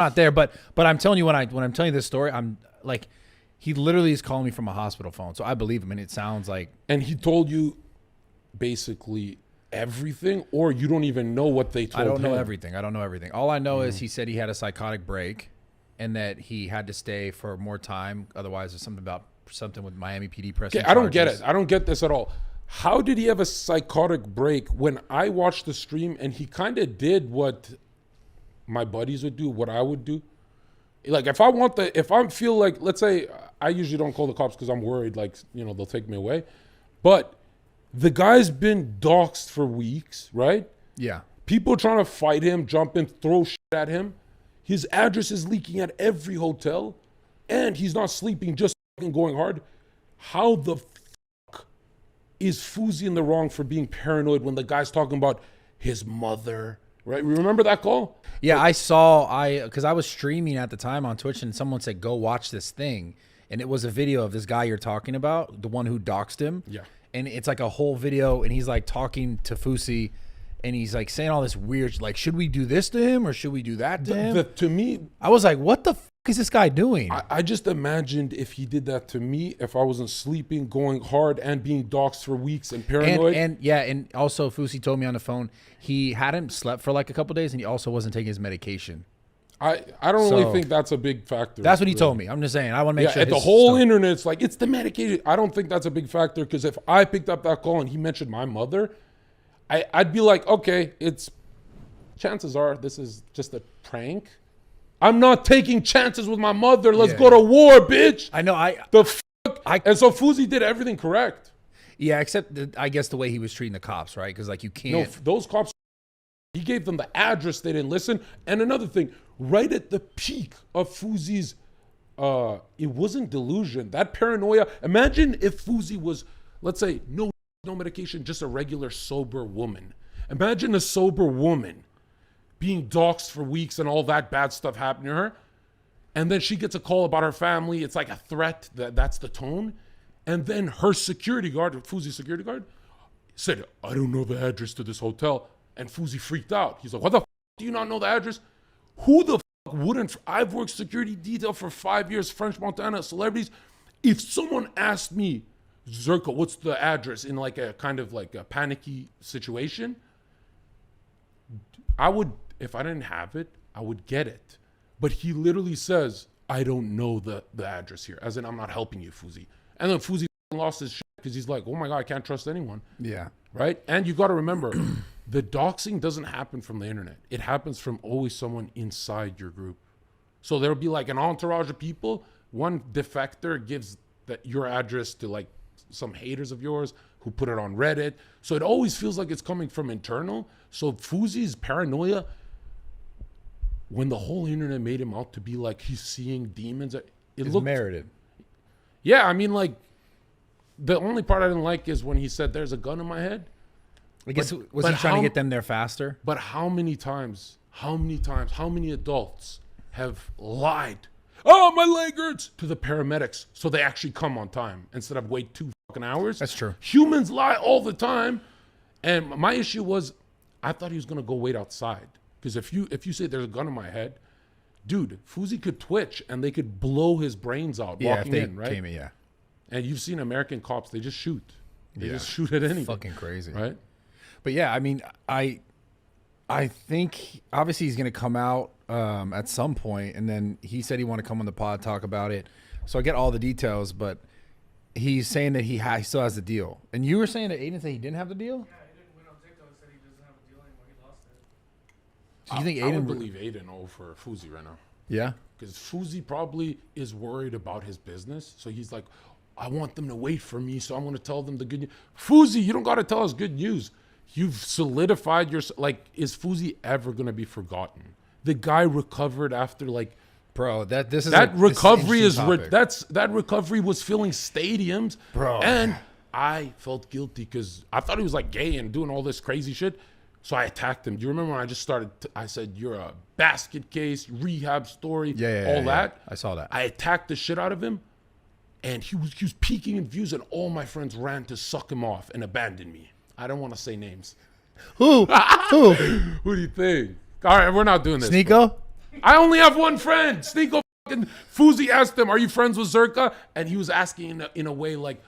not there, but I'm telling you when I'm telling you this story, I'm like, he literally is calling me from a hospital phone, so I believe him, and it sounds like. And he told you basically everything, or you don't even know what they told him? I don't know everything. All I know is he said he had a psychotic break, and that he had to stay for more time. Otherwise, there's something with Miami PD pressing. Okay, I don't get it. I don't get this at all. How did he have a psychotic break when I watched the stream and he kind of did what my buddies would do, what I would do? Like if I feel like, let's say I usually don't call the cops because I'm worried, like, they'll take me away. But the guy's been doxxed for weeks, right? Yeah. People trying to fight him, jump in, throw shit at him. His address is leaking at every hotel, and he's not sleeping, just fucking going hard. How the fuck is Fousey in the wrong for being paranoid when the guy's talking about his mother, right? Remember that call? Yeah, because I was streaming at the time on Twitch, and someone said, go watch this thing. And it was a video of this guy you're talking about, the one who doxed him. Yeah. And it's like a whole video, and he's like talking to Fousey, and he's like saying all this weird, like, should we do this to him or should we do that to him? To me, I was like, what the fuck is this guy doing? I just imagined if he did that to me, if I wasn't sleeping, going hard, and being doxxed for weeks and paranoid. And also Fousey told me on the phone he hadn't slept for like a couple days, and he also wasn't taking his medication. I don't really think that's a big factor. That's what he told me. I'm just saying. I want to make sure. The whole internet's like, it's the medication. I don't think that's a big factor, because if I picked up that call and he mentioned my mother, I'd be like, okay, chances are this is just a prank. I'm not taking chances with my mother. Let's go to war, bitch. I know. And so Fousey did everything correct. Yeah, except I guess the way he was treating the cops, right? Because like you can't. No, those cops. He gave them the address. They didn't listen. And another thing, right at the peak of Fousey's, it wasn't delusion. That paranoia. Imagine if Fousey was, let's say, no medication, just a regular sober woman. Imagine a sober woman being doxxed for weeks and all that bad stuff happening to her. And then she gets a call about her family. It's like a threat. That's the tone. And then her security guard, Fousey's security guard, said, I don't know the address to this hotel. And Fousey freaked out. He's like, what the do you not know the address? Who the wouldn't? I've worked security detail for 5 years, French Montana, celebrities. If someone asked me, Zherka, what's the address, in like a kind of like a panicky situation, I would, if I didn't have it, I would get it. But he literally says, I don't know the address here. As in, I'm not helping you, Fousey. And then Fousey lost his shit because he's like, oh my God, I can't trust anyone. Yeah. Right? And you got to remember, the doxing doesn't happen from the internet. It happens from always someone inside your group. So there'll be like an entourage of people. One defector gives your address to like some haters of yours who put it on Reddit. So it always feels like it's coming from internal. So Fousey's paranoia, when the whole internet made him out to be like he's seeing demons, it looked merited. Yeah, I mean, like, the only part I didn't like is when he said, there's a gun in my head. I guess, was he trying to get them there faster? But how many adults have lied? Oh, my leg hurts, to the paramedics, so they actually come on time instead of wait 2 fucking hours. That's true. Humans lie all the time. And my issue was, I thought he was going to go wait outside. Because if you say there's a gun in my head, dude, Fousey could twitch and they could blow his brains out walking in, right? Yeah. And you've seen American cops, they just shoot. They just shoot at anything. Fucking crazy. Right? But yeah, I mean, I think obviously he's going to come out at some point, and then he said he want to come on the pod, talk about it. So I get all the details, but he's saying that he still has the deal. And you were saying that Aiden said he didn't have the deal? Yeah, he didn't win on TikTok. Said he doesn't have a deal anymore. He lost it. So you think I Aiden would believe Aiden over Fousey right now. Yeah? Because Fousey probably is worried about his business. So he's like, I want them to wait for me, so I'm going to tell them the good news. Fousey, you don't got to tell us good news. You've solidified your, like, is Fousey ever going to be forgotten? The guy recovered after, like, bro, that recovery was filling stadiums, bro. And I felt guilty because I thought he was like gay and doing all this crazy shit. So I attacked him. Do you remember when I just started? I said, you're a basket case, rehab story, all that. I saw that. I attacked the shit out of him, and he was peaking in views, and all my friends ran to suck him off and abandon me. I don't want to say names. Who? Who do you think? All right, we're not doing this. Sneeko? I only have one friend. Sneeko fucking Fousey asked him, "Are you friends with Zherka?" And he was asking in a way like,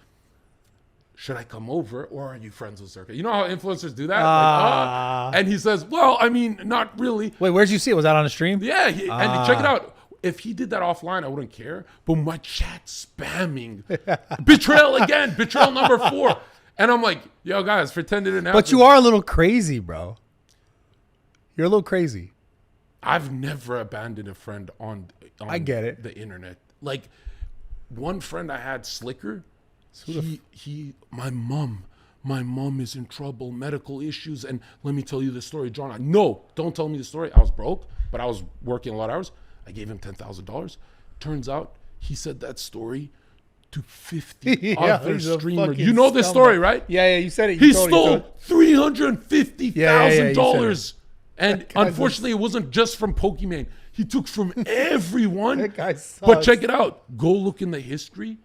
"Should I come over, or are you friends with Zherka?" You know how influencers do that? And he says, "Well, I mean, not really." Wait, where'd you see it? Was that on a stream? Yeah, and check it out. If he did that offline, I wouldn't care. But my chat spamming, betrayal again, betrayal number 4, and I'm like, "Yo, guys, pretend it didn't happen." But you are a little crazy, bro. You're a little crazy. I've never abandoned a friend on I get it. the internet. Like one friend I had, Slicker. My mom is in trouble, medical issues, and let me tell you the story, John. No, don't tell me the story. I was broke, but I was working a lot of hours. I gave him $10,000. Turns out he said that story to 50 other streamers. You know this story, right? Yeah, you said it. He stole $350,000. And unfortunately, it wasn't just from Pokemon. He took from everyone. That guy sucks. But check it out. Go look in the history.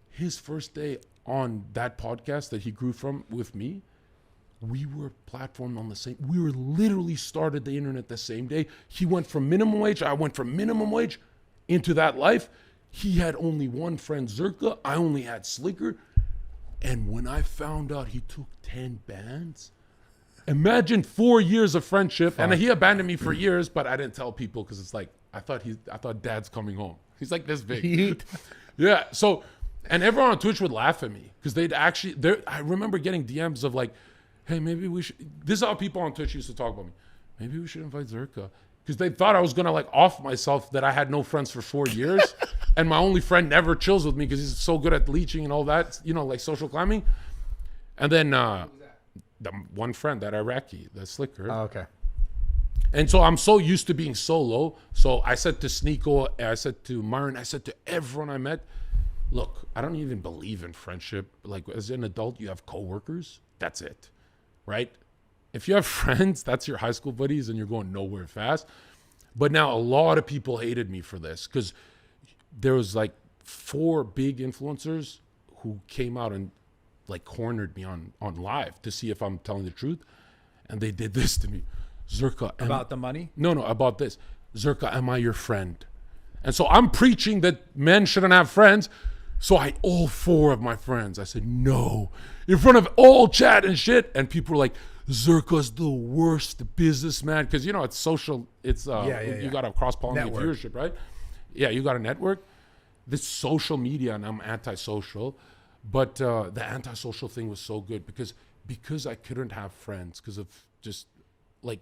His first day on that podcast that he grew from with me, we were platformed on the same. We were literally started the internet the same day. He went from minimum wage. I went from minimum wage into that life. He had only one friend, Zherka. I only had Slicker. And when I found out he took 10 bans, imagine 4 years of friendship. Fuck. And he abandoned me for years, but I didn't tell people because it's like I thought Dad's coming home. He's like this big. Yeah. So, and everyone on Twitch would laugh at me because they'd actually. I remember getting DMs of like, "Hey, maybe we should." This is how people on Twitch used to talk about me. Maybe we should invite Zherka because they thought I was gonna like off myself that I had no friends for 4 years, and my only friend never chills with me because he's so good at leeching and all that. You know, like social climbing. And then the one friend, that Iraqi, the Slicker. Oh, okay. And so I'm so used to being solo. So I said to Sneeko, I said to Martyn, I said to everyone I met, look, I don't even believe in friendship. Like as an adult, you have coworkers. That's it, right? If you have friends, that's your high school buddies and you're going nowhere fast. But now a lot of people hated me for this because there was like 4 big influencers who came out and like cornered me on live to see if I'm telling the truth. And they did this to me. Zherka. About the money? No, about this. Zherka, am I your friend? And so I'm preaching that men shouldn't have friends. So all 4 of my friends, I said, no, in front of all chat and shit. And people were like, Zherka's the worst businessman. Because, you know, it's social. It's you got to cross-pollinate viewership, right? Yeah, you got a network. This social media, and I'm antisocial. But the antisocial thing was so good because I couldn't have friends because of just like,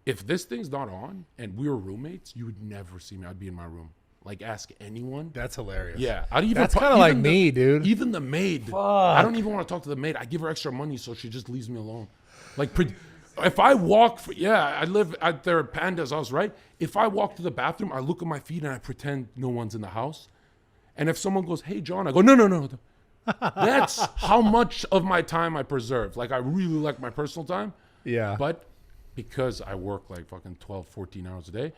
if this thing's not on and we were roommates, you would never see me. I'd be in my room. Like, ask anyone. That's hilarious. Yeah. That's kind of like me, dude. Even the maid. Fuck. I don't even want to talk to the maid. I give her extra money so she just leaves me alone. Like, if I walk, I live at their Panda's house, right? If I walk to the bathroom, I look at my feet and I pretend no one's in the house. And if someone goes, hey, John, I go, no. That's how much of my time I preserve. Like, I really like my personal time. Yeah. But because I work like fucking 12, 14 hours a day.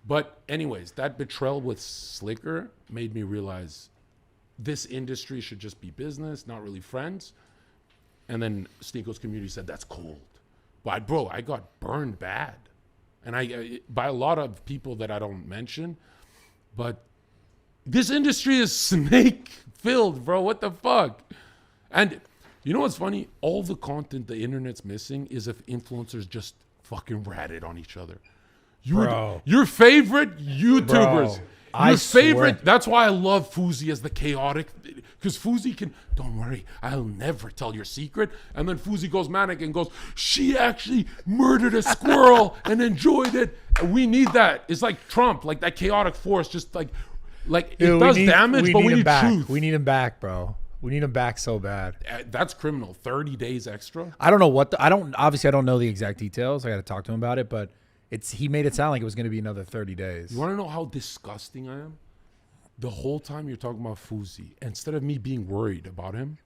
But anyways, that betrayal with Slicker made me realize this industry should just be business, not really friends. And then Sneeko's community said, that's cold. But bro, I got burned bad. And I by a lot of people that I don't mention. But this industry is snake filled, bro. What the fuck? And you know what's funny? All the content the internet's missing is if influencers just fucking ratted on each other. Your favorite YouTubers. Your favorite. That's why I love Fousey as the chaotic. Because Fousey can, don't worry, I'll never tell your secret. And then Fousey goes manic and goes, she actually murdered a squirrel and enjoyed it. And we need that. It's like Trump, like that chaotic force, just like it does damage, but we need truth. We need him back, bro. We need him back so bad. That's criminal. 30 days extra. I don't know obviously I don't know the exact details. I got to talk to him about it, but he made it sound like it was going to be another 30 days. You want to know how disgusting I am? The whole time you're talking about Fousey, instead of me being worried about him,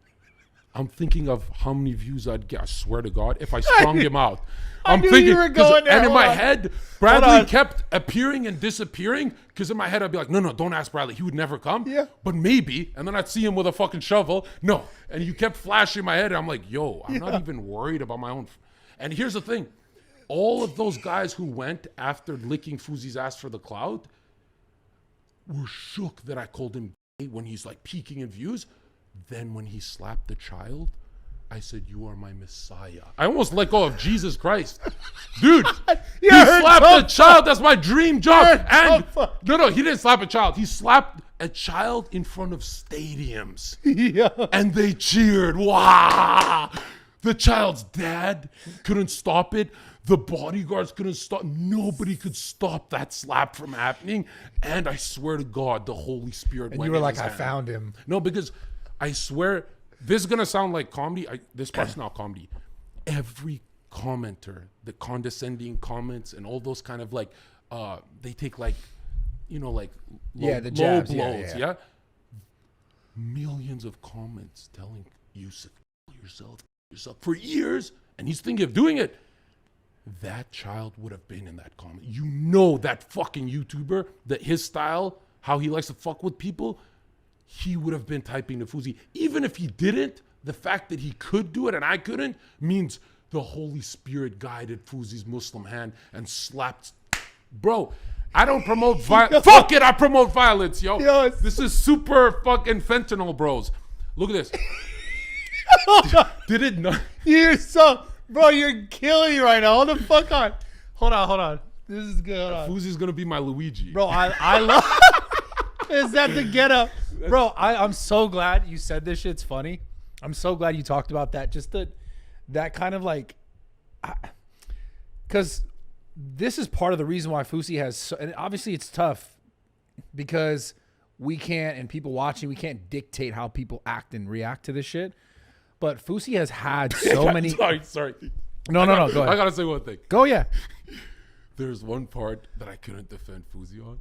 I'm thinking of how many views I'd get. I swear to God, if I strung him out. I'm thinking, you were going there. And in my head, Bradley kept appearing and disappearing. Because in my head, I'd be like, no, don't ask Bradley. He would never come. Yeah. But maybe. And then I'd see him with a fucking shovel. No. And you kept flashing my head. And I'm like, yo, I'm not even worried about my own. And here's the thing. all of those guys who went after licking Fousey's ass for the clout were shook that I called him gay when he's like peaking in views. Then when he slapped the child, I said, "You are my Messiah." I almost let go of Jesus Christ. Dude, he slapped a child. That's my dream job. And no, he didn't slap a child. He slapped a child in front of stadiums. Yeah. And they cheered. Wow. The child's dad couldn't stop it. The bodyguards couldn't stop. Nobody could stop that slap from happening. And I swear to God, the Holy Spirit And went you were in like, his I hand. found him. No, because I swear, this is going to sound like comedy. This part's not comedy. Every commenter, the condescending comments and all those kind of like, they take like, you know, like low, Yeah, the jabs, low yeah, blows. yeah. Millions of comments telling you yourself for years. And he's thinking of doing it. That child would have been in that comment. You know that fucking YouTuber, that his style, how he likes to fuck with people, he would have been typing to Fousey. Even if he didn't, the fact that he could do it and I couldn't means the Holy Spirit guided Fousey's Muslim hand and slapped. Bro, I don't promote violence. Fuck it, I promote violence, yo. Yes. This is super fucking fentanyl, bros. Look at this. Did it not? You're so, bro, you're killing me right now. Hold the fuck on. Hold on. This is good. Hold on. Fousey's gonna be my Luigi. Bro, I love. Is that the get up? Bro, I'm so glad you said this shit's funny. I'm so glad you talked about that. Just that kind of like, because this is part of the reason why Fousey has, and obviously it's tough because we can't, and people watching, we can't dictate how people act and react to this shit. But Fousey has had so many. Sorry. No, go ahead. I gotta say one thing. Go, yeah. There's one part that I couldn't defend Fousey on.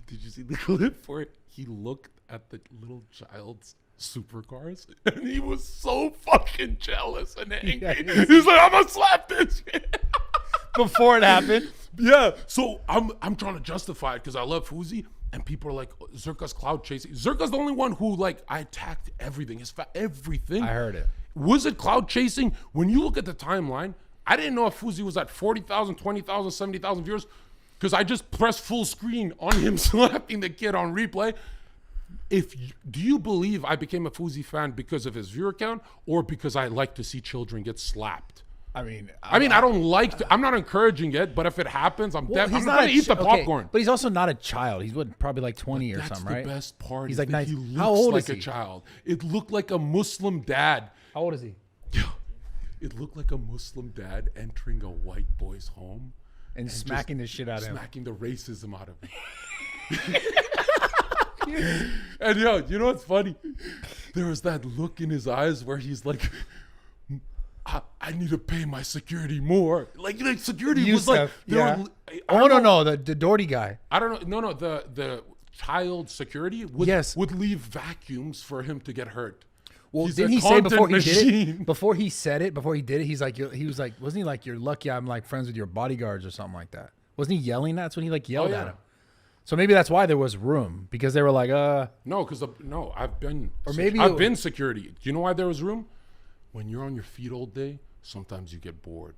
Did you see the clip where he looked at the little child's supercars and he was so fucking jealous and angry? Yeah, He's like, "I'm gonna slap this shit." Before it happened. Yeah, so I'm trying to justify it because I love Fousey, and people are like, Zherka's cloud chasing. Zherka's the only one who like I attacked everything, everything. I heard it. Was it cloud chasing? When you look at the timeline, I didn't know if Fousey was at 40,000, 20,000, 70,000 viewers because I just pressed full screen on him slapping the kid on replay. Do you believe I became a Fousey fan because of his viewer count or because I like to see children get slapped? I mean, I don't like to, I'm not encouraging it, but if it happens, I'm not going to eat the popcorn. But he's also not a child. He's probably like 20 or That's something, right? the best part. He's is like that 19. he looks How old like is he? a child. It looked like a Muslim dad. How old is he? It looked like a Muslim dad entering a white boy's home And smacking the shit out of him. smacking the racism out of him. And yo, you know what's funny? There was that look in his eyes where he's like, I need to pay my security more. Like security was like, yeah. No, the Doherty guy. I don't know. No, the child security would leave vacuums for him to get hurt. Well, He's didn't a he say before content he did machine. it? Before he said it, before he did it, he was like, wasn't he like, "You're lucky I'm like friends with your bodyguards" or something like that? Wasn't he yelling that? That's when he like yelled at him. So maybe that's why there was room because they were like, No, because I've been security. Do you know why there was room? When you're on your feet all day, sometimes you get bored.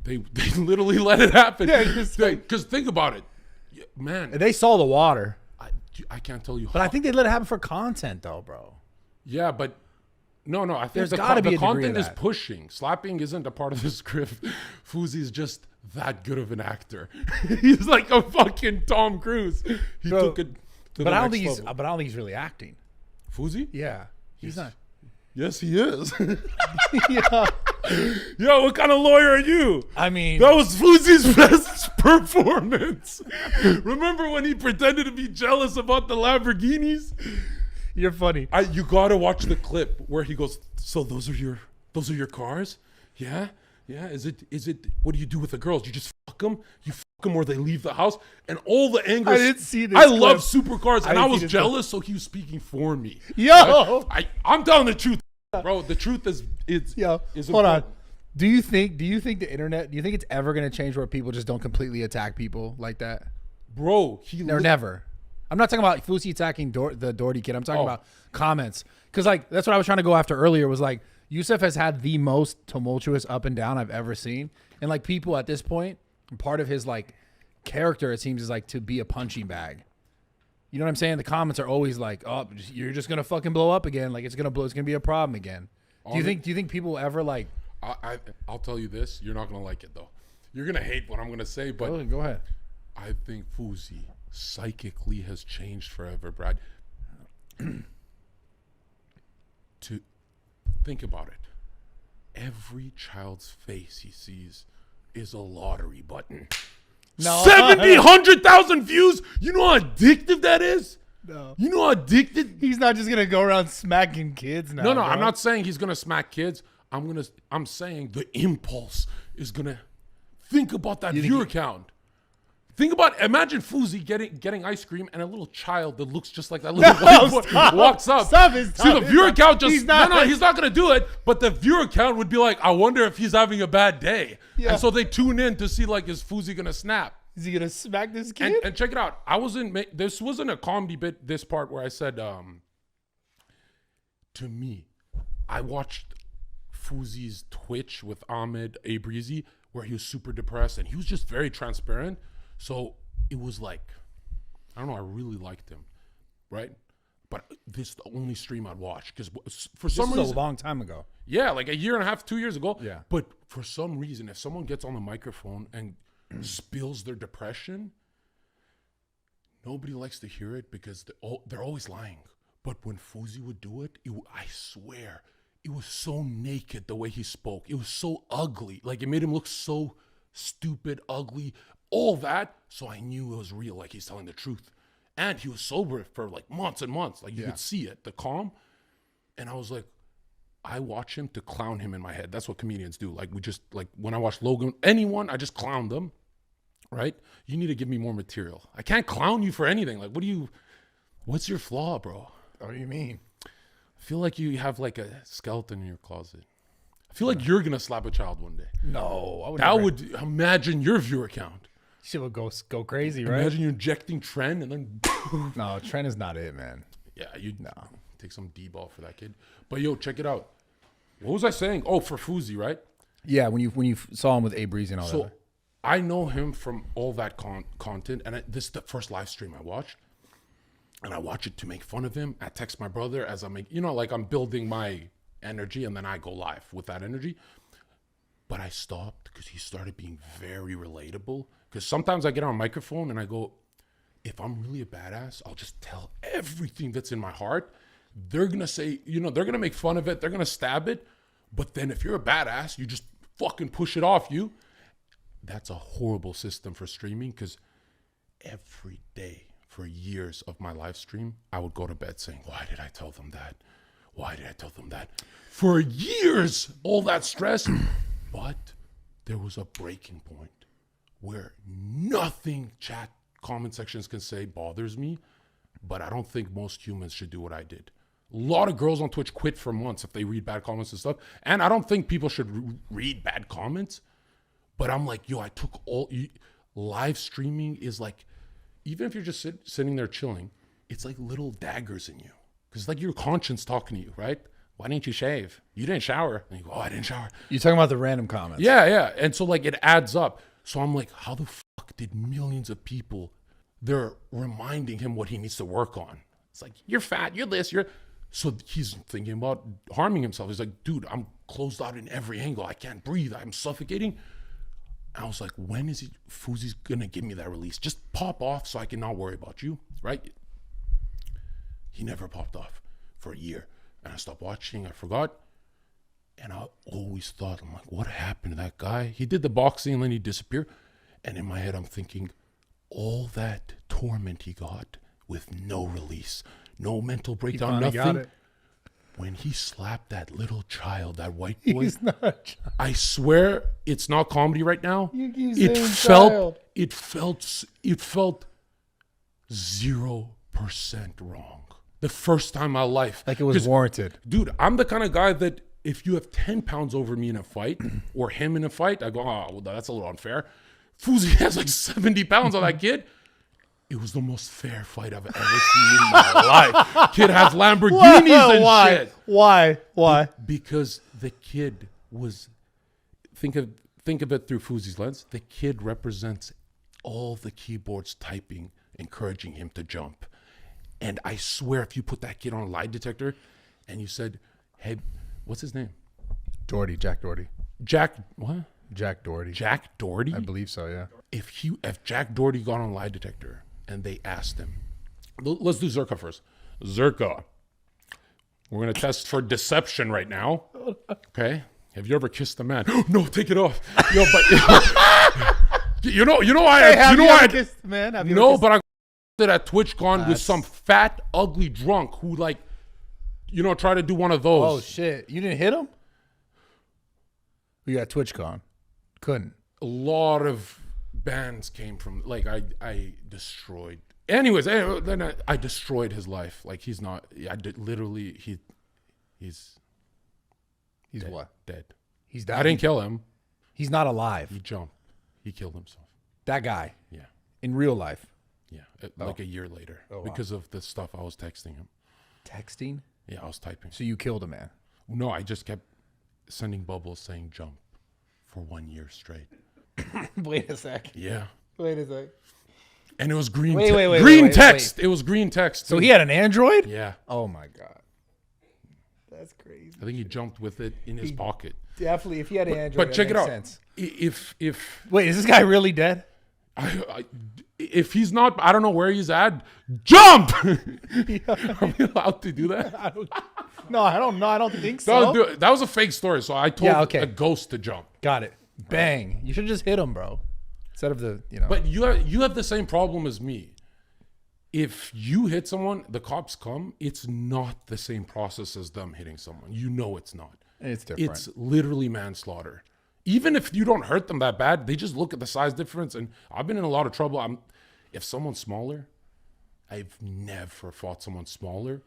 They literally let it happen. Yeah, because think about it, man. They saw the water. I can't tell you. But I think they let it happen for content though, bro. Yeah, but no. I think There's gotta be a the degree of content is that. pushing. Slapping isn't a part of the script. Fousey's just that good of an actor. He's like a fucking Tom Cruise. He took it to the I don't next think level. but I don't think he's really acting. Fousey? Yeah, he's not. Yes, he is. Yeah. Yo, what kind of lawyer are you? I mean, That was Fousey's best performance. Remember when he pretended to be jealous about the Lamborghinis? you're funny. You gotta watch the clip where he goes, "So those are your cars? Yeah? Is it what do you do with the girls? You just fuck them? You fuck them or they leave the house?" And all the anger. I didn't see this I clip. love supercars and I didn't was see this jealous, so he was speaking for me. Yo, I'm telling the truth, bro. The truth is hold important. on. Do you think the internet? Do you think it's ever gonna change where people just don't completely attack people like that? Bro, They're never. I'm not talking about Fousey attacking the Doherty kid. I'm talking about comments. Because like that's what I was trying to go after earlier was like Yusuf has had the most tumultuous up and down I've ever seen. And like people at this point, part of his like character, it seems, is like to be a punching bag. You know what I'm saying? The comments are always like, "Oh, you're just gonna fucking blow up again. Like it's gonna be a problem again." Do you think people ever like? I'll tell you this. You're not gonna like it though. You're gonna hate what I'm gonna say, but Go ahead. I think Fousey psychically has changed forever, Brad. To think about it, every child's face he sees is a lottery button. No. 70, 100,000 views. You know how addictive that is? No. You know how addicted? He's not just gonna go around smacking kids now. No, bro. I'm not saying he's gonna smack kids. I'm saying the impulse is gonna think about that viewer count. Imagine Fousey getting ice cream and a little child that looks just like that little white boy walks up. See, the viewer count just, he's not going to do it, but the viewer count would be like, I wonder if he's having a bad day. Yeah. And so they tune in to see like, is Fousey going to snap? Is he gonna smack this kid? And check it out. This wasn't a comedy bit, this part where I said, to me, I watched Fousey's Twitch with Ahmed Abreezy where he was super depressed and he was just very transparent. So it was like, I don't know, I really liked him, right? But this is the only stream I'd watch because for some reason, this was a long time ago. yeah, like a year and a half, 2 years ago. Yeah. But for some reason, if someone gets on the microphone and spills their depression, nobody likes to hear it because they're always lying. But when Fousey would do it, I swear, it was so naked the way he spoke. It was so ugly. Like it made him look so stupid, ugly, all that. So I knew it was real, like he's telling the truth. And he was sober for like months and months. Like you could see it, the calm. And I was like, I watch him to clown him in my head. That's what comedians do. Like we just, like when I watch Logan, anyone, I just clown them, right? You need to give me more material. I can't clown you for anything. Like what's your flaw, bro? What do you mean? I feel like you have like a skeleton in your closet. I feel like you're going to slap a child one day. No. I would That never. would, imagine your viewer count. Shit would go crazy, right? Imagine you injecting Trent and then No, Trent is not it, man. yeah, you'd take some D-ball for that kid. But yo, check it out. What was I saying? Oh, for Fousey, right? Yeah, when you saw him with A Breezy and all So that. I know him from all that content, and this is the first live stream I watched. And I watch it to make fun of him. I text my brother as I make, like I'm building my energy, and then I go live with that energy. But I stopped because he started being very relatable. Because sometimes I get on a microphone and I go, if I'm really a badass, I'll just tell everything that's in my heart. They're going to say, they're going to make fun of it. They're going to stab it. But then if you're a badass, you just fucking push it off you. That's a horrible system for streaming because every day for years of my live stream, I would go to bed saying, why did I tell them that? Why did I tell them that? For years, all that stress. But there was a breaking point where nothing chat comment sections can say bothers me, but I don't think most humans should do what I did. A lot of girls on Twitch quit for months if they read bad comments and stuff. And I don't think people should read bad comments, but I'm like, I took live streaming is like, even if you're just sitting there chilling, it's like little daggers in you. Because it's like your conscience talking to you, right? Why didn't you shave? You didn't shower. And you go, I didn't shower. You're talking about the random comments. Yeah. And so like it adds up. So I'm like, how the fuck did millions of people, they're reminding him what he needs to work on. It's like, you're fat, you're this, So he's thinking about harming himself. He's like, dude, I'm closed out in every angle. I can't breathe. I'm suffocating. I was like, when is Fousey's gonna give me that release? Just pop off so I can not worry about you, right? He never popped off for a year. And I stopped watching, I forgot. And I always thought, I'm like, what happened to that guy? He did the boxing and then he disappeared. And in my head, I'm thinking, all that torment he got with no release, no mental breakdown, finally got nothing. it. When he slapped that little child, that white boy, He's not a child. I swear it's not comedy right now. You keep It saying felt, child. it felt 0% wrong. The first time in my life. Like it was warranted. Dude, I'm the kind of guy that if you have 10 pounds over me in a fight or him in a fight, I go, oh, well, that's a little unfair. Fousey has like 70 pounds on that kid. It was the most fair fight I've ever seen in my life. Kid has Lamborghinis and shit. Why? Because the kid was, think of it through Fousey's lens. The kid represents all the keyboards typing, encouraging him to jump. And I swear, if you put that kid on a lie detector, and you said, "Hey, what's his name?" Jack Doherty. Jack what? Jack Doherty. Jack Doherty? I believe so, yeah. If Jack Doherty got on a lie detector and they asked him, let's do Zherka first. Zherka, we're gonna test for deception right now. Okay? Have you ever kissed a man? No, take it off. Yo, but you know why kissed, man? Have you no, ever but I did at TwitchCon with some fat, ugly drunk who try to do one of those. Oh shit! You didn't hit him? We got TwitchCon. Couldn't. A lot of bands came from I destroyed. Anyways, then I destroyed his life. Like he's not. I did literally. He's dead, what? Dead. He's dead. I didn't kill him. He's not alive. He jumped. He killed himself. That guy. Yeah. In real life. Yeah. Like a year later, wow. because of the stuff I was texting him. Texting? Yeah, I was typing. So you killed a man. No, I just kept sending bubbles saying jump for 1 year straight. Wait a sec. Yeah. Wait a sec. And it was green. Wait, green text. It was green text. So he had an Android? Yeah. Oh my God. That's crazy. I think he jumped with it in his pocket. Definitely, if he had an Android, But check it out. Sense. If Wait, is this guy really dead? if he's not, I don't know where he's at. Jump! Are we allowed to do that? No, I don't know. I don't think so. That was a fake story. So I told a ghost to jump. Got it. Bang. You should just hit him, bro. Instead of the. But you have the same problem as me. If you hit someone, the cops come. It's not the same process as them hitting someone. You know it's not. It's different. It's literally manslaughter. Even if you don't hurt them that bad, they just look at the size difference. And I've been in a lot of trouble. If someone's smaller, I've never fought someone smaller,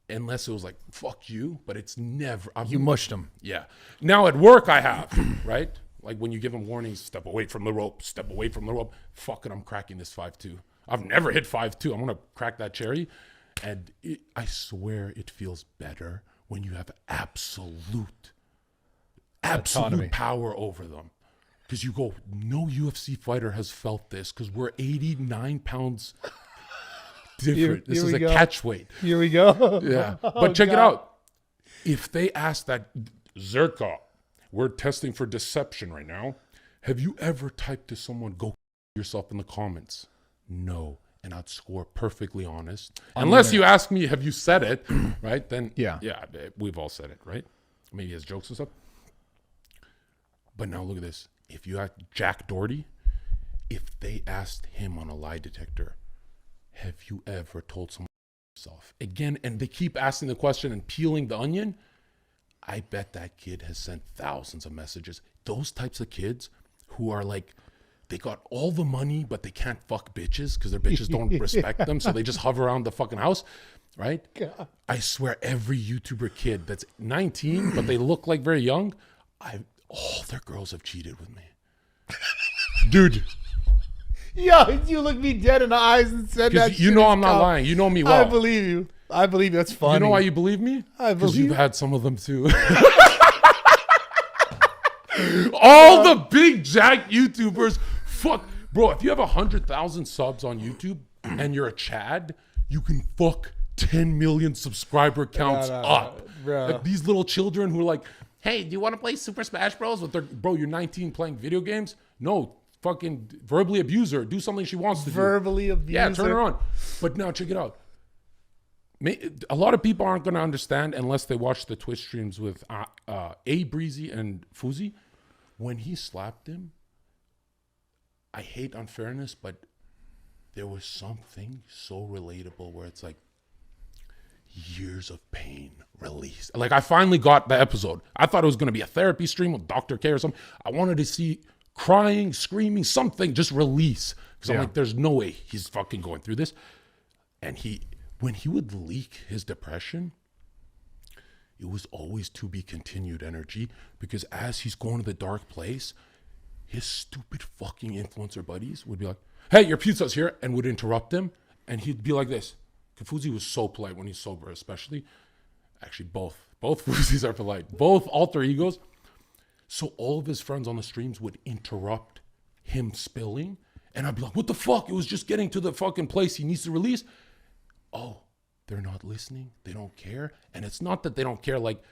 unless it was like fuck you. But it's never. You mushed him. Yeah. Now at work I have right. Like when you give them warnings, step away from the rope. Step away from the rope. Fuck it, I'm cracking this 5'2". I've never hit 5'2". I'm gonna crack that cherry, and I swear it feels better when you have absolute Autonomy. power over them. Because you go, no UFC fighter has felt this because we're 89 pounds different. This is a catch weight. Here we go. Yeah. But check it out. If they ask that, Zherka, we're testing for deception right now. Have you ever typed to someone, go yourself in the comments? No. And I'd score perfectly honest. Unless you ask me, have you said it? Right? Then, yeah, we've all said it, right? Maybe as jokes and stuff. But now look at this. If you ask Jack Doherty, if they asked him on a lie detector, have you ever told someone yourself? Again, and they keep asking the question and peeling the onion. I bet that kid has sent thousands of messages. Those types of kids who are like, they got all the money, but they can't fuck bitches because their bitches don't respect them. So they just hover around the fucking house, right? God. I swear every YouTuber kid that's 19, but they look like very young, all their girls have cheated with me. Dude. Yo, you looked me dead in the eyes and said that. You know I'm not lying. You know me well. I believe you. That's funny. You know why you believe me? Because you've had some of them too. All the big jack YouTubers, fuck. Bro, if you have 100,000 subs on YouTube and you're a Chad, you can fuck 10 million subscriber counts up. Bro. Like these little children who are like, hey, do you want to play Super Smash Bros? With their, bro, you're 19 playing video games? No, fucking verbally abuse her. Do something she wants to do. Verbally abuse her? Yeah, turn her on. But now check it out. A lot of people aren't going to understand unless they watch the Twitch streams with A Breezy and Fousey. When he slapped him, I hate unfairness, but there was something so relatable where it's like years of pain released. Like I finally got the episode. I thought it was going to be a therapy stream with Dr. K or something. I wanted to see crying, screaming, something just release. Because I'm like, there's no way he's fucking going through this. And when he would leak his depression, it was always to be continued energy, because as he's going to the dark place, his stupid fucking influencer buddies would be like, hey, your pizza's here, and would interrupt him, and he'd be like this. Fousey was so polite when he's sober, especially. Actually, both Fouseys are polite. Both alter egos. So all of his friends on the streams would interrupt him spilling, and I'd be like, what the fuck? It was just getting to the fucking place he needs to release. Oh, they're not listening. They don't care. And it's not that they don't care, like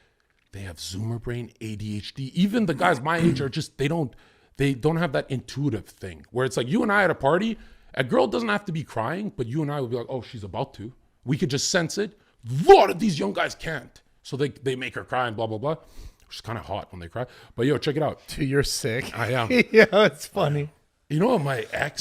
they have Zoomer brain, ADHD. Even the guys my age are just, they don't have that intuitive thing where it's like you and I at a party, a girl doesn't have to be crying, but you and I would be like, oh, she's about to. We could just sense it. A lot of these young guys can't. So they make her cry and blah, blah, blah. Which is kind of hot when they cry. But yo, check it out. Dude, you're sick. I am. Yeah, it's funny. You know what my ex